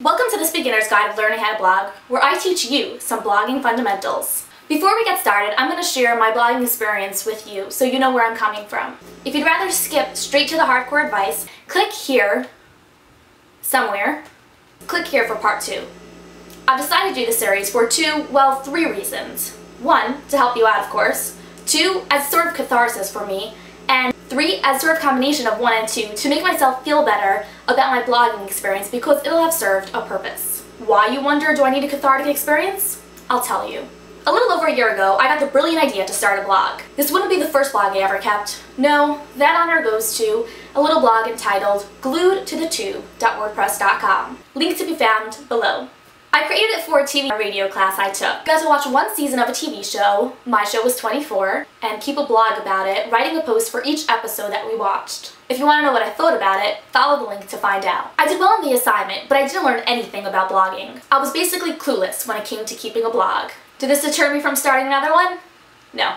Welcome to this beginner's guide of learning how to blog, where I teach you some blogging fundamentals. Before we get started, I'm going to share my blogging experience with you so you know where I'm coming from. If you'd rather skip straight to the hardcore advice, click here, somewhere. Click here for part 2. I've decided to do this series for three reasons. 1, to help you out, of course. 2, as sort of catharsis for me. And 3, as sort of combination of 1 and 2 to make myself feel better about my blogging experience because it'll have served a purpose. Why, you wonder, do I need a cathartic experience? I'll tell you. A little over a year ago, I got the brilliant idea to start a blog. This wouldn't be the first blog I ever kept. No, that honor goes to a little blog entitled gluedtothetube.wordpress.com. Link to be found below. I created it for a TV and radio class I took. I got to watch one season of a TV show, my show was 24, and keep a blog about it, writing a post for each episode that we watched. If you want to know what I thought about it, follow the link to find out. I did well on the assignment, but I didn't learn anything about blogging. I was basically clueless when it came to keeping a blog. Did this deter me from starting another one? No.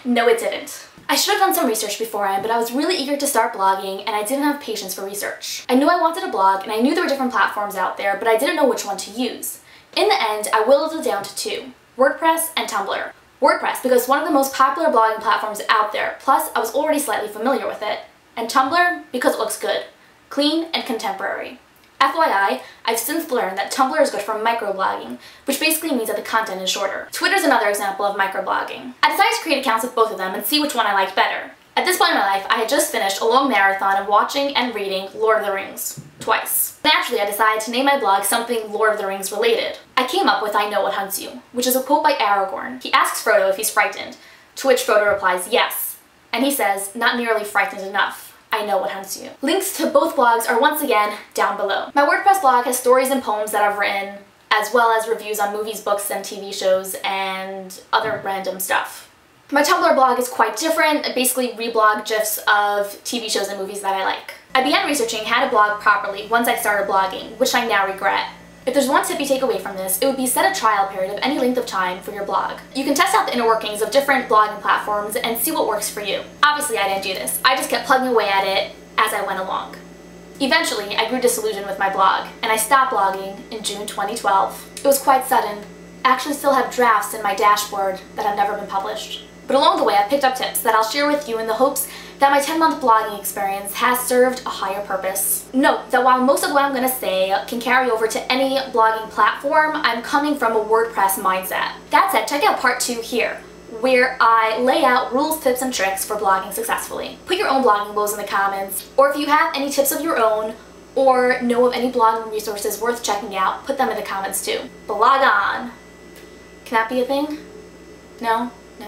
No, it didn't. I should have done some research beforehand, but I was really eager to start blogging and I didn't have patience for research. I knew I wanted a blog and I knew there were different platforms out there, but I didn't know which one to use. In the end, I whittled it down to 2, WordPress and Tumblr. WordPress because it's one of the most popular blogging platforms out there, plus I was already slightly familiar with it. And Tumblr because it looks good, clean and contemporary. FYI, I've since learned that Tumblr is good for microblogging, which basically means that the content is shorter. Twitter's another example of microblogging. I decided to create accounts with both of them and see which one I liked better. At this point in my life, I had just finished a long marathon of watching and reading Lord of the Rings, twice. Naturally, I decided to name my blog something Lord of the Rings related. I came up with I Know What Hunts You, which is a quote by Aragorn. He asks Frodo if he's frightened, to which Frodo replies yes, and he says, not nearly frightened enough. I know what hunts you. Links to both blogs are once again down below. My WordPress blog has stories and poems that I've written, as well as reviews on movies, books, and TV shows, and other random stuff. My Tumblr blog is quite different. I basically reblog GIFs of TV shows and movies that I like. I began researching how to blog properly once I started blogging, which I now regret. If there's one tip you take away from this, it would be set a trial period of any length of time for your blog. You can test out the inner workings of different blogging platforms and see what works for you. Obviously, I didn't do this. I just kept plugging away at it as I went along. Eventually, I grew disillusioned with my blog, and I stopped blogging in June 2012. It was quite sudden. I actually still have drafts in my dashboard that have never been published. But along the way, I picked up tips that I'll share with you in the hopes that my 10-month blogging experience has served a higher purpose. Note that while most of what I'm going to say can carry over to any blogging platform, I'm coming from a WordPress mindset. That said, check out part 2 here, where I lay out rules, tips, and tricks for blogging successfully. Put your own blogging woes in the comments, or if you have any tips of your own, or know of any blogging resources worth checking out, put them in the comments too. Blog on! Can that be a thing? No? No?